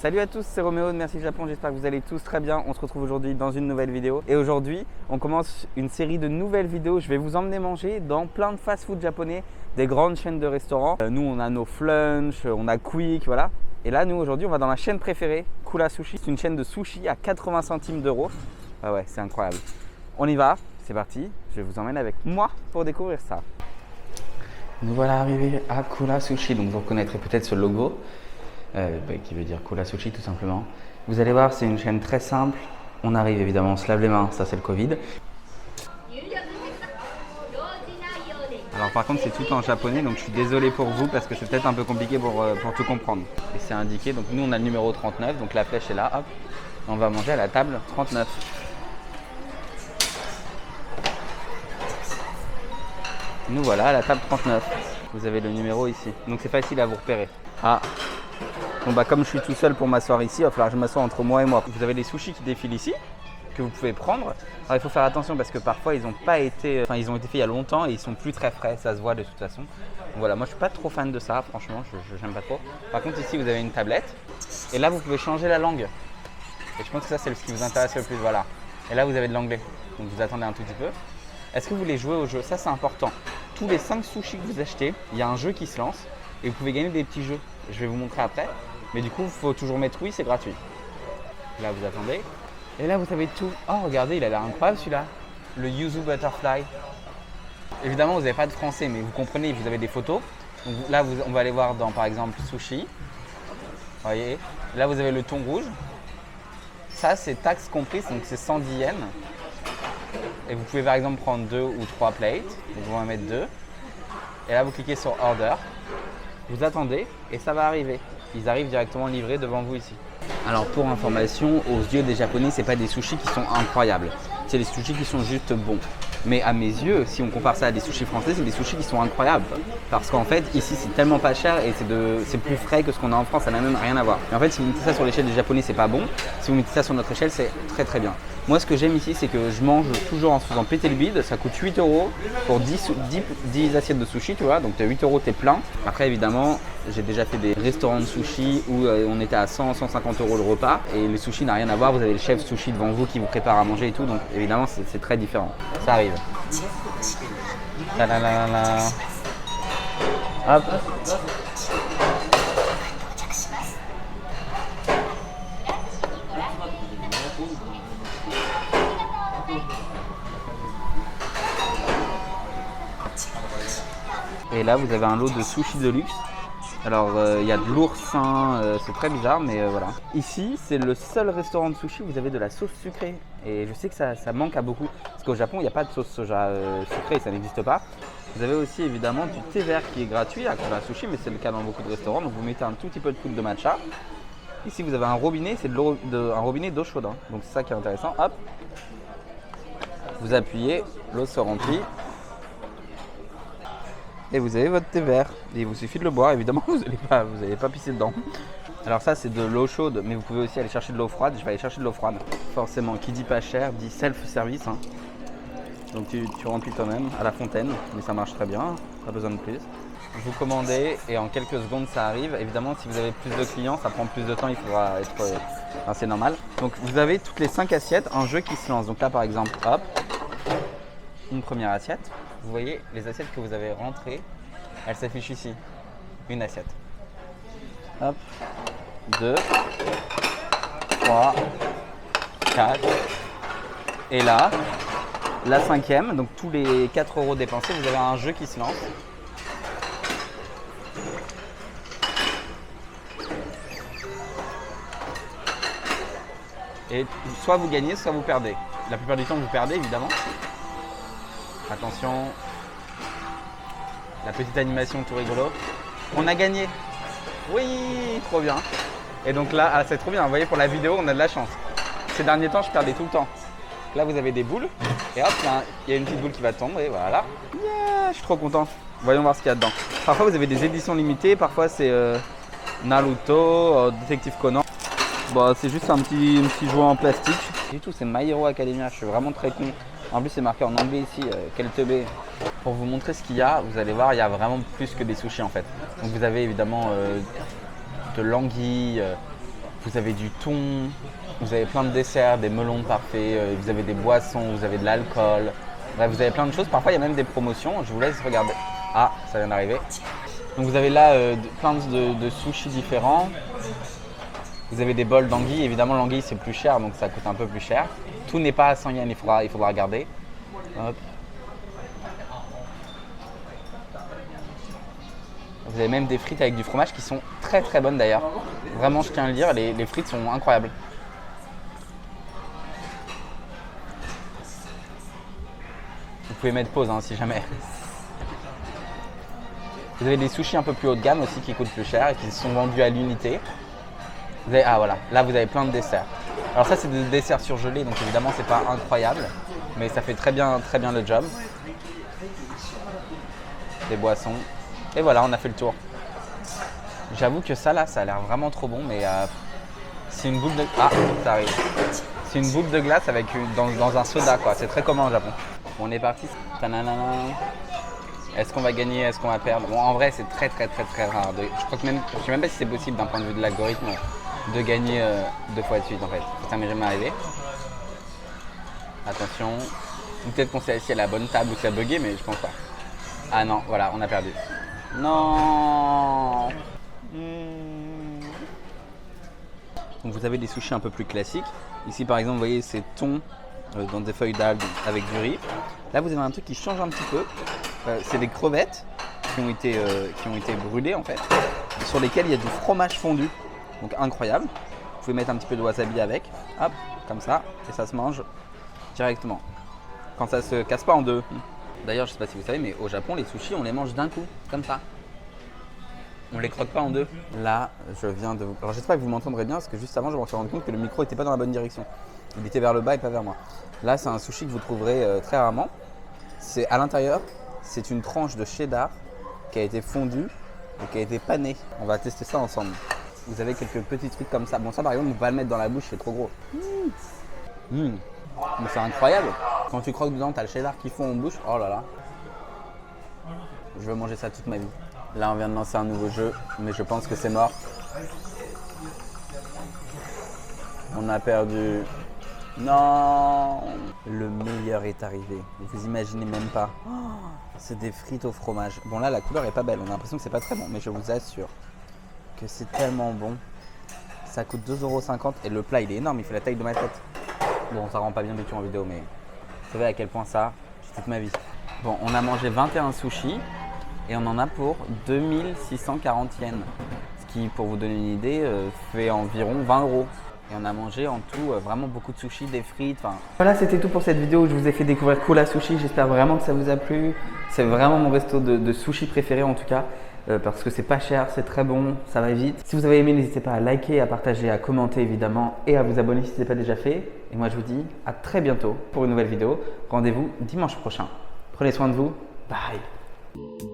Salut à tous, c'est Roméo de Merci Japon, j'espère que vous allez tous très bien. On se retrouve aujourd'hui dans une nouvelle vidéo. Et aujourd'hui, on commence une série de nouvelles vidéos. Je vais vous emmener manger dans plein de fast-food japonais, des grandes chaînes de restaurants. Nous, on a nos Flunch, on a Quick, voilà. Et là, nous, aujourd'hui, on va dans la chaîne préférée, Kura Sushi. C'est une chaîne de sushi à 80 centimes d'euros. Ah ouais, c'est incroyable. On y va, c'est parti. Je vous emmène avec moi pour découvrir ça. Nous voilà arrivés à Kura Sushi. Donc, vous reconnaîtrez peut-être ce logo. Qui veut dire Kura Sushi tout simplement. Vous allez voir, c'est une chaîne très simple. On arrive évidemment, on se lave les mains, ça c'est le Covid. Alors par contre c'est tout en japonais, donc je suis désolé pour vous parce que c'est peut-être un peu compliqué pour tout comprendre. Et c'est indiqué, donc nous on a le numéro 39, donc la flèche est là, hop. On va manger à la table 39. Nous voilà à la table 39. Vous avez le numéro ici, donc c'est facile à vous repérer. Ah. Bon bah comme je suis tout seul pour m'asseoir ici, il va falloir que je m'assoie entre moi et moi. Vous avez les sushis qui défilent ici, que vous pouvez prendre. Alors il faut faire attention parce que parfois ils ont été faits il y a longtemps et ils sont plus très frais, ça se voit de toute façon. Donc voilà, moi je suis pas trop fan de ça, franchement, j'aime pas trop. Par contre ici vous avez une tablette et là vous pouvez changer la langue. Et je pense que ça c'est ce qui vous intéresse le plus, voilà. Et là vous avez de l'anglais, donc vous attendez un tout petit peu. Est-ce que vous voulez jouer au jeu? Ça c'est important. Tous les 5 sushis que vous achetez, il y a un jeu qui se lance et vous pouvez gagner des petits jeux. Je vais vous montrer après. Mais du coup, il faut toujours mettre oui, c'est gratuit. Là, vous attendez. Et là, vous avez tout. Oh, regardez, il a l'air incroyable celui-là. Le Yuzu Butterfly. Évidemment, vous n'avez pas de français, mais vous comprenez, vous avez des photos. Donc là, on va aller voir dans, par exemple, sushi. Vous voyez. Là, vous avez le thon rouge. Ça, c'est taxe comprise, donc c'est 110 yens. Et vous pouvez, par exemple, prendre 2 ou 3 plates. Donc, vous en mettre 2. Et là, vous cliquez sur Order. Vous attendez et ça va arriver. Ils arrivent directement livrés devant vous ici. Alors pour information, aux yeux des Japonais, c'est pas des sushis qui sont incroyables. C'est des sushis qui sont juste bons. Mais à mes yeux, si on compare ça à des sushis français, c'est des sushis qui sont incroyables. Parce qu'en fait, ici, c'est tellement pas cher et c'est plus frais que ce qu'on a en France. Ça n'a même rien à voir. Et en fait, si vous mettez ça sur l'échelle des Japonais, c'est pas bon. Si vous mettez ça sur notre échelle, c'est très très bien. Moi, ce que j'aime ici, c'est que je mange toujours en se faisant péter le bide. Ça coûte 8 € pour 10 assiettes de sushi, tu vois. Donc, tu as 8 €, t'es plein. Après, évidemment, j'ai déjà fait des restaurants de sushi où on était à 100-150 € le repas. Et les sushis n'a rien à voir. Vous avez le chef sushi devant vous qui vous prépare à manger et tout. Donc, évidemment, c'est très différent. Ça arrive. Ta-da-da-da-da. Hop. Et là, vous avez un lot de sushi de luxe. Alors, il y a de l'oursin, c'est très bizarre, mais voilà. Ici, c'est le seul restaurant de sushi où vous avez de la sauce sucrée. Et je sais que ça manque à beaucoup. Parce qu'au Japon, il n'y a pas de sauce soja sucrée, ça n'existe pas. Vous avez aussi évidemment du thé vert qui est gratuit à Kura Sushi, mais c'est le cas dans beaucoup de restaurants. Donc, vous mettez un tout petit peu de poudre de matcha. Ici, vous avez un robinet, c'est un robinet d'eau chaude. Hein. Donc, c'est ça qui est intéressant. Hop, vous appuyez, l'eau se remplit. Et vous avez votre thé vert. Et il vous suffit de le boire. Évidemment, vous n'allez pas pisser dedans. Alors ça, c'est de l'eau chaude, mais vous pouvez aussi aller chercher de l'eau froide. Je vais aller chercher de l'eau froide. Forcément, qui dit pas cher, dit self-service. Hein. Donc tu remplis toi-même à la fontaine, mais ça marche très bien. Pas besoin de plus. Vous commandez et en quelques secondes, ça arrive. Évidemment, si vous avez plus de clients, ça prend plus de temps. Il faudra être... Enfin, c'est normal. Donc vous avez toutes les 5 assiettes, un jeu qui se lance. Donc là, par exemple, hop, une première assiette. Vous voyez, les assiettes que vous avez rentrées, elles s'affichent ici. Une assiette. Hop. 2, 3, 4. Et là, la 5e, donc tous les 4 € dépensés, vous avez un jeu qui se lance. Et soit vous gagnez, soit vous perdez. La plupart du temps, vous perdez, évidemment. Attention, la petite animation tout rigolo. On a gagné. Oui, trop bien. Et donc là, c'est trop bien. Vous voyez, pour la vidéo, on a de la chance. Ces derniers temps, je perdais tout le temps. Là, vous avez des boules. Et hop, il y a une petite boule qui va tomber. Et voilà. Yeah, je suis trop content. Voyons voir ce qu'il y a dedans. Parfois, vous avez des éditions limitées. Parfois, c'est Naruto, Détective Conan. Bon, c'est juste un petit jouet en plastique. Du tout, c'est My Hero Academia. Je suis vraiment très con. En plus, c'est marqué en anglais ici, quel teubé. Pour vous montrer ce qu'il y a, vous allez voir, il y a vraiment plus que des sushis en fait. Donc vous avez évidemment de l'anguille, Vous avez du thon, vous avez plein de desserts, des melons parfaits, vous avez des boissons, vous avez de l'alcool. Bref, vous avez plein de choses. Parfois, il y a même des promotions. Je vous laisse regarder. Ah, ça vient d'arriver. Donc, vous avez là plein de sushis différents. Vous avez des bols d'anguilles. Évidemment, l'anguille, c'est plus cher, donc ça coûte un peu plus cher. Tout n'est pas à 100 yens, il faudra regarder. Hop. Vous avez même des frites avec du fromage qui sont très très bonnes d'ailleurs. Vraiment, je tiens à le dire, les frites sont incroyables. Vous pouvez mettre pause si jamais. Vous avez des sushis un peu plus haut de gamme aussi qui coûtent plus cher et qui sont vendus à l'unité. Ah voilà, là vous avez plein de desserts. Alors ça c'est des desserts surgelés, donc évidemment c'est pas incroyable, mais ça fait très bien le job. Des boissons. Et voilà, on a fait le tour. J'avoue que ça là, ça a l'air vraiment trop bon, mais c'est une boule de... Ah, ça arrive. C'est une boule de glace avec dans un soda quoi, c'est très commun au Japon. Bon, on est parti. Est-ce qu'on va gagner, est-ce qu'on va perdre? Bon, en vrai c'est très rare. Je crois que même, je sais même pas si c'est possible d'un point de vue de l'algorithme de gagner 2 fois de suite en fait. Ça m'est jamais arrivé. Attention. Peut-être qu'on s'est assis à la bonne table ou ça a bugué, mais je pense pas. Ah non, voilà, on a perdu. Non. Donc vous avez des sushis un peu plus classiques. Ici par exemple, vous voyez, c'est thon dans des feuilles d'algues avec du riz. Là, vous avez un truc qui change un petit peu. C'est des crevettes qui ont été brûlées en fait, sur lesquelles il y a du fromage fondu. Donc incroyable. Vous pouvez mettre un petit peu de wasabi avec. Hop, comme ça. Et ça se mange directement. Quand ça se casse pas en deux. D'ailleurs, je sais pas si vous savez, mais au Japon, les sushis, on les mange d'un coup, comme ça. On les croque pas en deux. Là, je viens de vous... Alors j'espère que vous m'entendrez bien, parce que juste avant, je me suis rendu compte que le micro n'était pas dans la bonne direction. Il était vers le bas et pas vers moi. Là, c'est un sushi que vous trouverez très rarement. C'est à l'intérieur, c'est une tranche de cheddar qui a été fondue et qui a été panée. On va tester ça ensemble. Vous avez quelques petits trucs comme ça. Bon, ça par exemple, on va le mettre dans la bouche, c'est trop gros. Mais c'est incroyable. Quand tu croques dedans, tu as le cheddar qui fond en bouche. Oh là là. Je veux manger ça toute ma vie. Là, on vient de lancer un nouveau jeu, mais je pense que c'est mort. On a perdu. Non. Le meilleur est arrivé. Vous imaginez même pas. Oh, c'est des frites au fromage. Bon là, la couleur est pas belle. On a l'impression que c'est pas très bon, mais je vous assure que c'est tellement bon. Ça coûte 2,50 € et le plat, il est énorme. Il fait la taille de ma tête. Bon, ça rend pas bien du tout en vidéo, mais vous savez à quel point ça, c'est toute ma vie. Bon, on a mangé 21 sushis et on en a pour 2640 yens. Ce qui, pour vous donner une idée, fait environ 20 €. Et on a mangé en tout vraiment beaucoup de sushis, des frites. Voilà, c'était tout pour cette vidéo où je vous ai fait découvrir Kura Sushi. J'espère vraiment que ça vous a plu. C'est vraiment mon resto de sushi préféré en tout cas. Parce que c'est pas cher, c'est très bon, ça va vite. Si vous avez aimé, n'hésitez pas à liker, à partager, à commenter évidemment et à vous abonner si ce n'est pas déjà fait. Et moi je vous dis à très bientôt pour une nouvelle vidéo. Rendez-vous dimanche prochain. Prenez soin de vous. Bye.